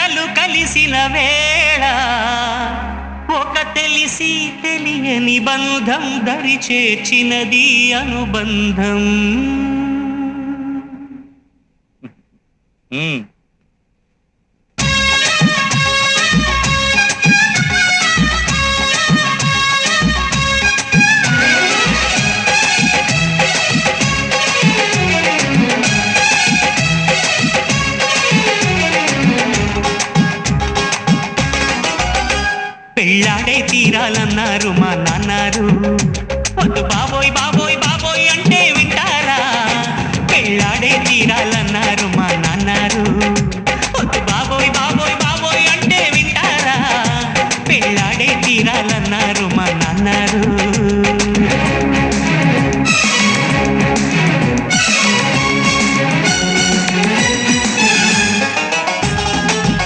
జంటలు కలిసిన వేళ ఒక తెలిసి తెలియని బంధం దరి చేర్చినది అనుబంధం. పెళ్ళాడే తీరాలన్నారు మా నాన్నారు. వద్దు బాబోయ్ బాబోయ్ బాబోయ్